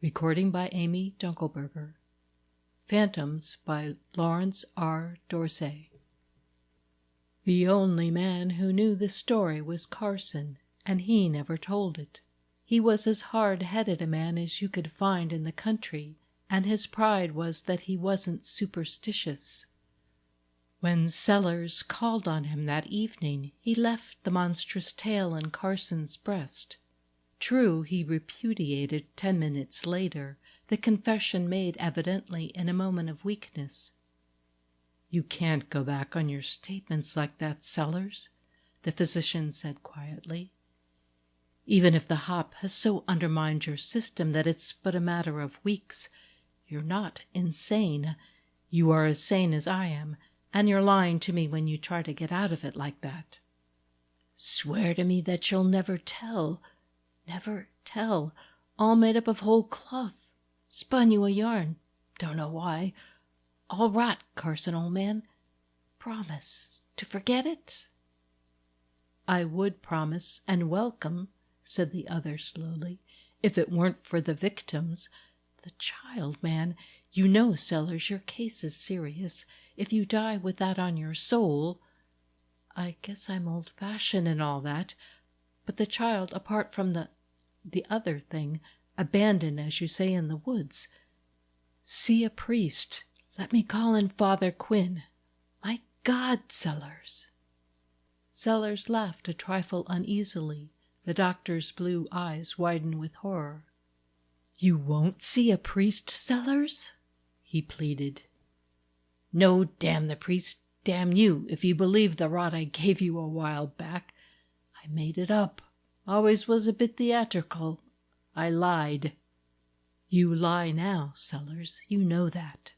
Recording by Amy Dunkelberger. Phantoms by Laurence R. Dorsey. The only man who knew the story was Carson, and he never told it. He was as hard-headed a man as you could find in the country, and his pride was that he wasn't superstitious. When Sellers called on him that evening, he left the monstrous tale in Carson's breast. True, he repudiated 10 minutes later, the confession made evidently in a moment of weakness. "You can't go back on your statements like that, Sellers," the physician said quietly. "Even if the hop has so undermined your system that it's but a matter of weeks, you're not insane. You are as sane as I am, and you're lying to me when you try to get out of it like that." "Swear to me that you'll never tell. Never tell. All made up of whole cloth. Spun you a yarn. Don't know why. All rot, Carson, old man. Promise to forget it." "I would promise and welcome," said the other slowly, "if it weren't for the victims. The child, man. You know, Sellers, your case is serious. If you die with that on your soul— I guess I'm old-fashioned and all that, but the child, apart from the other thing, abandoned, as you say, in the woods. See a priest. Let me call in Father Quinn. My God, Sellers." Sellers laughed a trifle uneasily. The doctor's blue eyes widened with horror. "You won't see a priest, Sellers?" he pleaded. "No, damn the priest. Damn you, if you believe the rot I gave you a while back. I made it up. Always was a bit theatrical. I lied." "You lie now, Sellers. You know that."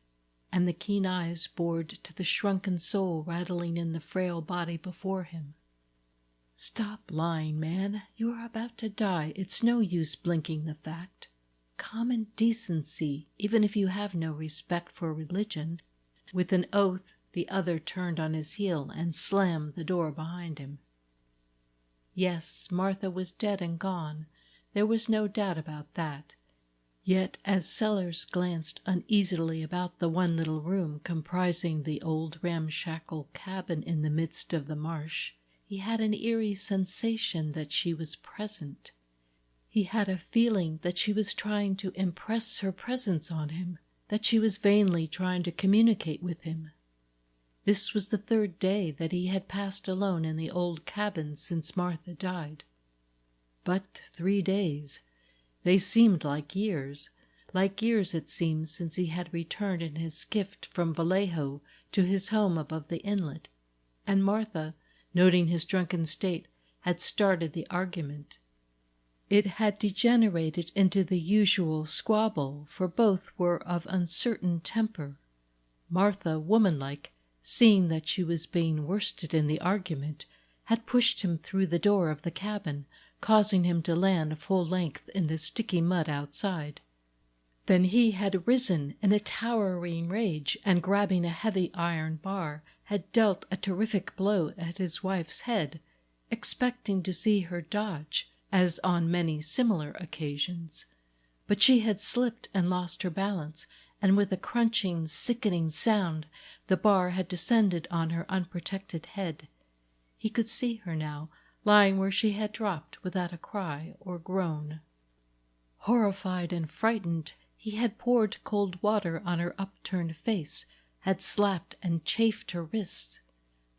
And the keen eyes bored to the shrunken soul rattling in the frail body before him. "Stop lying, man. You are about to die. It's no use blinking the fact. Common decency, even if you have no respect for religion." With an oath, the other turned on his heel and slammed the door behind him. Yes, Martha was dead and gone. There was no doubt about that. Yet as Sellers glanced uneasily about the one little room comprising the old ramshackle cabin in the midst of the marsh, he had an eerie sensation that she was present. He had a feeling that she was trying to impress her presence on him, that she was vainly trying to communicate with him. This was the 3rd day that he had passed alone in the old cabin since Martha died. But 3 days. They seemed like years. Like years it seemed since he had returned in his skiff from Vallejo to his home above the inlet, and Martha, noting his drunken state, had started the argument. It had degenerated into the usual squabble, for both were of uncertain temper. Martha, womanlike, seeing that she was being worsted in the argument, had pushed him through the door of the cabin, causing him to land full length in the sticky mud outside. Then he had risen in a towering rage, and grabbing a heavy iron bar, had dealt a terrific blow at his wife's head, expecting to see her dodge, as on many similar occasions. But she had slipped and lost her balance, and with a crunching, sickening sound, the bar had descended on her unprotected head. He could see her now, lying where she had dropped without a cry or groan. Horrified and frightened, he had poured cold water on her upturned face, had slapped and chafed her wrists.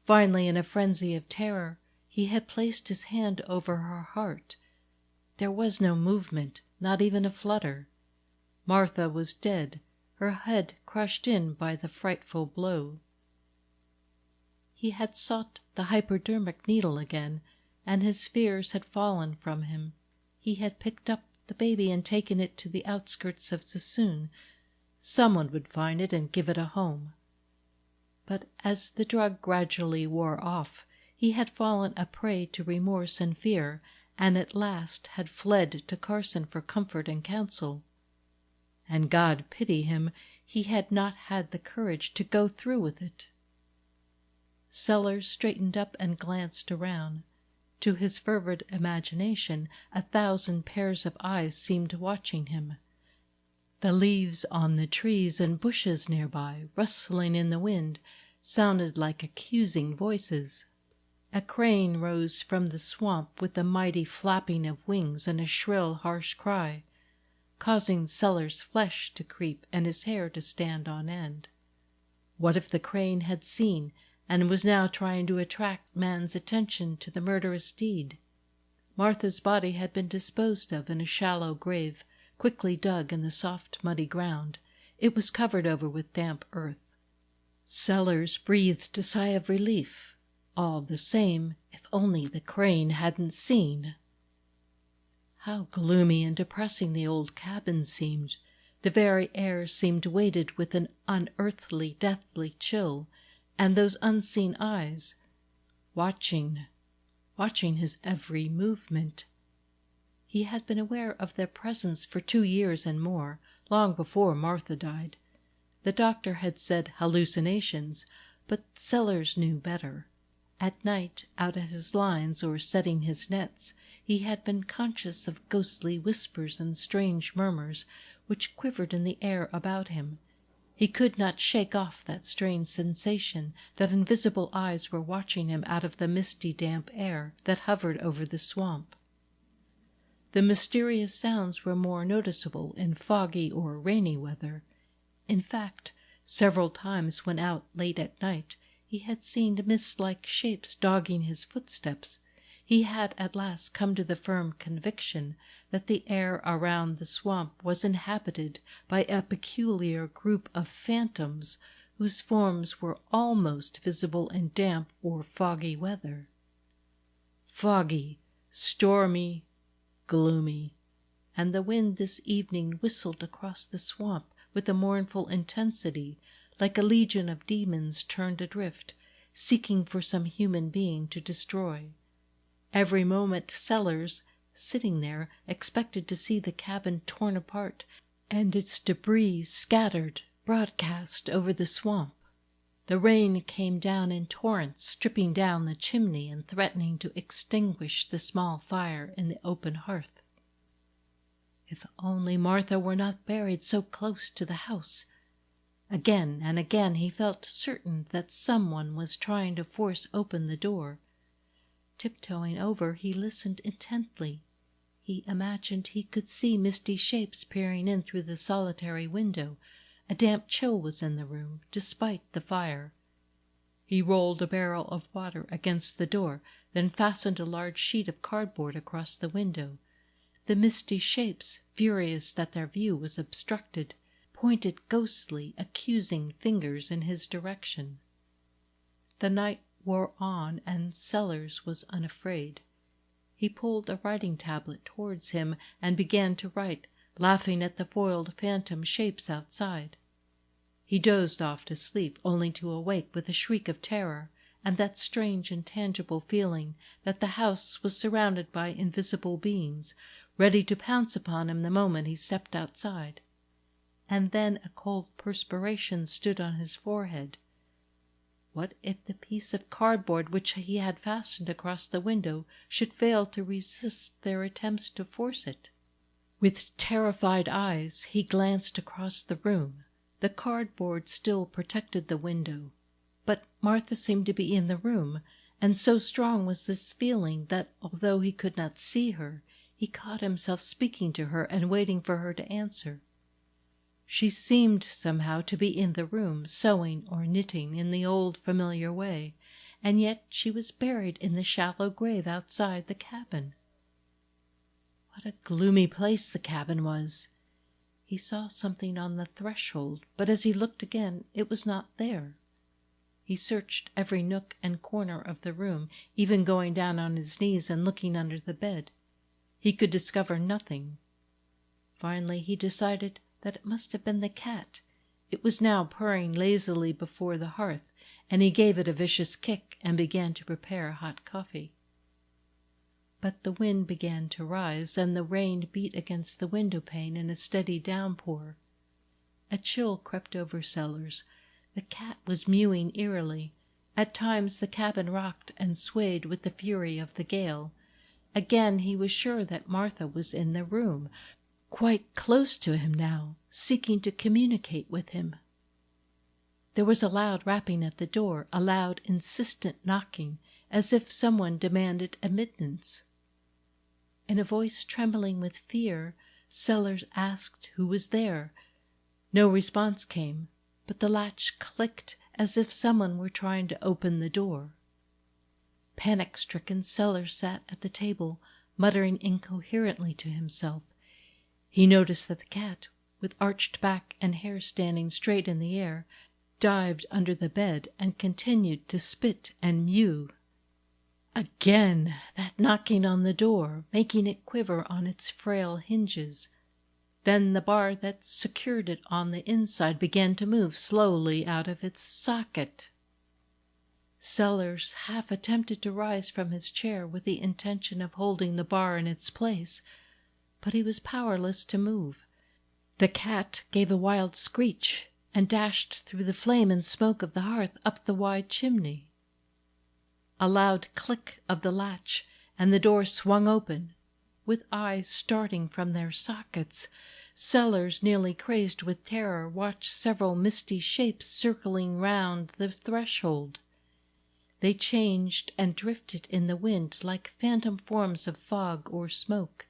Finally, in a frenzy of terror, he had placed his hand over her heart. There was no movement, not even a flutter. Martha was dead, her head crushed in by the frightful blow. He had sought the hypodermic needle again, and his fears had fallen from him. He had picked up the baby and taken it to the outskirts of Sassoon. Someone would find it and give it a home. But as the drug gradually wore off, he had fallen a prey to remorse and fear, and at last had fled to Carson for comfort and counsel. And God pity him, he had not had the courage to go through with it. Sellers straightened up and glanced around. To his fervid imagination, 1,000 pairs of eyes seemed watching him. The leaves on the trees and bushes nearby, rustling in the wind, sounded like accusing voices. A crane rose from the swamp with a mighty flapping of wings and a shrill, harsh cry, causing Sellers' flesh to creep and his hair to stand on end. What if the crane had seen and was now trying to attract man's attention to the murderous deed? Martha's body had been disposed of in a shallow grave, quickly dug in the soft, muddy ground. It was covered over with damp earth. Sellers breathed a sigh of relief. All the same, if only the crane hadn't seen. How gloomy and depressing the old cabin seemed. The very air seemed weighted with an unearthly, deathly chill, and those unseen eyes, watching his every movement. He had been aware of their presence for 2 years and more, long before Martha died. The doctor had said hallucinations, but Sellers knew better. At night, out at his lines or setting his nets, he had been conscious of ghostly whispers and strange murmurs which quivered in the air about him. He could not shake off that strange sensation that invisible eyes were watching him out of the misty, damp air that hovered over the swamp. The mysterious sounds were more noticeable in foggy or rainy weather. In fact, several times when out late at night, he had seen mist-like shapes dogging his footsteps. He had at last come to the firm conviction that the air around the swamp was inhabited by a peculiar group of phantoms whose forms were almost visible in damp or foggy weather. Foggy, stormy, gloomy, and the wind this evening whistled across the swamp with a mournful intensity, like a legion of demons turned adrift, seeking for some human being to destroy. Every moment Sellers, sitting there, expected to see the cabin torn apart and its debris scattered broadcast over the swamp. The rain came down in torrents, stripping down the chimney and threatening to extinguish the small fire in the open hearth. If only Martha were not buried so close to the house! Again and again he felt certain that someone was trying to force open the door. Tiptoeing over, he listened intently. He imagined he could see misty shapes peering in through the solitary window. A damp chill was in the room, despite the fire. He rolled a barrel of water against the door, then fastened a large sheet of cardboard across the window. The misty shapes, furious that their view was obstructed, pointed ghostly, accusing fingers in his direction. The night wore on, and Sellers was unafraid. He pulled a writing tablet towards him and began to write, laughing at the foiled phantom shapes outside. He dozed off to sleep, only to awake with a shriek of terror, and that strange intangible feeling that the house was surrounded by invisible beings, ready to pounce upon him the moment he stepped outside. And then a cold perspiration stood on his forehead. What if the piece of cardboard which he had fastened across the window should fail to resist their attempts to force it? With terrified eyes he glanced across the room. The cardboard still protected the window, but Martha seemed to be in the room, and so strong was this feeling that, although he could not see her, he caught himself speaking to her and waiting for her to answer. She seemed somehow to be in the room, sewing or knitting in the old familiar way, and yet she was buried in the shallow grave outside the cabin. What a gloomy place the cabin was! He saw something on the threshold, but as he looked again, it was not there. He searched every nook and corner of the room, even going down on his knees and looking under the bed. He could discover nothing. Finally he decided that it must have been the cat. It was now purring lazily before the hearth, and he gave it a vicious kick and began to prepare hot coffee. But the wind began to rise, and the rain beat against the window-pane in a steady downpour. A chill crept over Sellers. The cat was mewing eerily. At times the cabin rocked and swayed with the fury of the gale. Again he was sure that Martha was in the room, quite close to him now, seeking to communicate with him. There was a loud rapping at the door, a loud, insistent knocking, as if someone demanded admittance. In a voice trembling with fear, Sellers asked who was there. No response came, but the latch clicked as if someone were trying to open the door. Panic-stricken, Sellers sat at the table, muttering incoherently to himself. He noticed that the cat, with arched back and hair standing straight in the air, dived under the bed and continued to spit and mew. Again that knocking on the door, making it quiver on its frail hinges. Then the bar that secured it on the inside began to move slowly out of its socket. Sellers half attempted to rise from his chair with the intention of holding the bar in its place, but he was powerless to move. The cat gave a wild screech and dashed through the flame and smoke of the hearth up the wide chimney. A loud click of the latch, and the door swung open. With eyes starting from their sockets, Sellers, nearly crazed with terror, watched several misty shapes circling round the threshold. They changed and drifted in the wind like phantom forms of fog or smoke.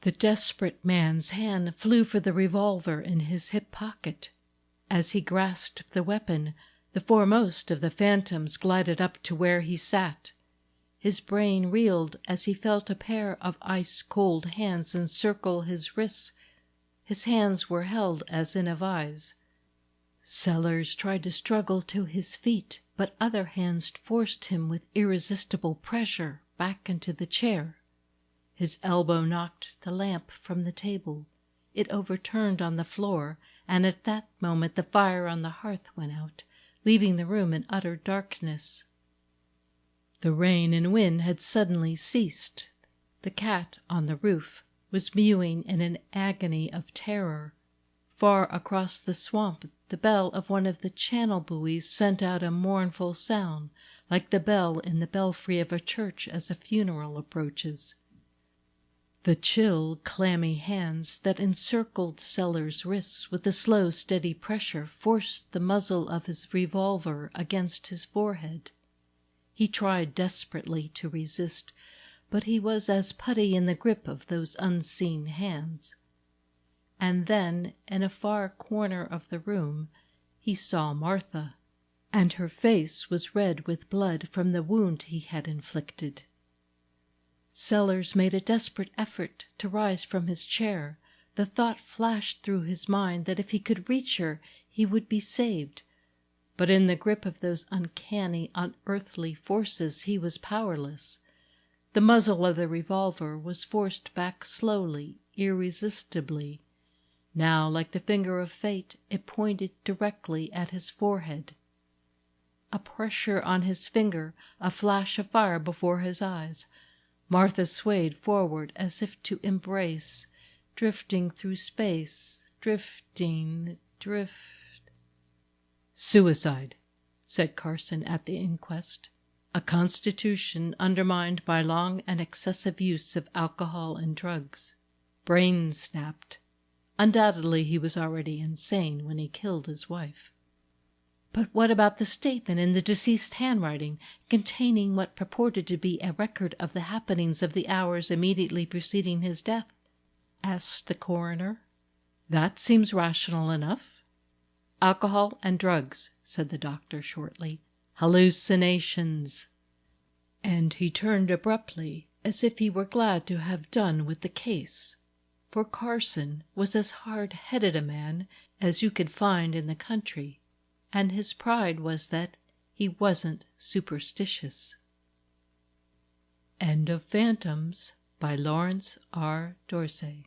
The desperate man's hand flew for the revolver in his hip pocket. As he grasped the weapon, the foremost of the phantoms glided up to where he sat. His brain reeled as he felt a pair of ice-cold hands encircle his wrists. His hands were held as in a vise. Sellers tried to struggle to his feet, but other hands forced him with irresistible pressure back into the chair. His elbow knocked the lamp from the table. It overturned on the floor, and at that moment the fire on the hearth went out, leaving the room in utter darkness. The rain and wind had suddenly ceased. The cat on the roof was mewing in an agony of terror. Far across the swamp, the bell of one of the channel buoys sent out a mournful sound, like the bell in the belfry of a church as a funeral approaches. The chill, clammy hands that encircled Sellers' wrists with a slow, steady pressure forced the muzzle of his revolver against his forehead. He tried desperately to resist, but he was as putty in the grip of those unseen hands. And then, in a far corner of the room, he saw Martha, and her face was red with blood from the wound he had inflicted. Sellers made a desperate effort to rise from his chair. The thought flashed through his mind that if he could reach her, he would be saved. But in the grip of those uncanny, unearthly forces he was powerless. The muzzle of the revolver was forced back slowly, irresistibly. Now, like the finger of fate, it pointed directly at his forehead. A pressure on his finger, a flash of fire before his eyes. Martha swayed forward as if to embrace, drifting through space, "Suicide," said Carson at the inquest. "A constitution undermined by long and excessive use of alcohol and drugs. Brain snapped. Undoubtedly he was already insane when he killed his wife." But what about the statement in the deceased's handwriting, containing what purported to be a record of the happenings of the hours immediately preceding his death? Asked the coroner. "That seems rational enough." "Alcohol and drugs," said the doctor shortly. "Hallucinations." And he turned abruptly, as if he were glad to have done with the case. For Carson was as hard-headed a man as you could find in the country, and his pride was that he wasn't superstitious. End of Phantoms by Laurence R. Dorsey.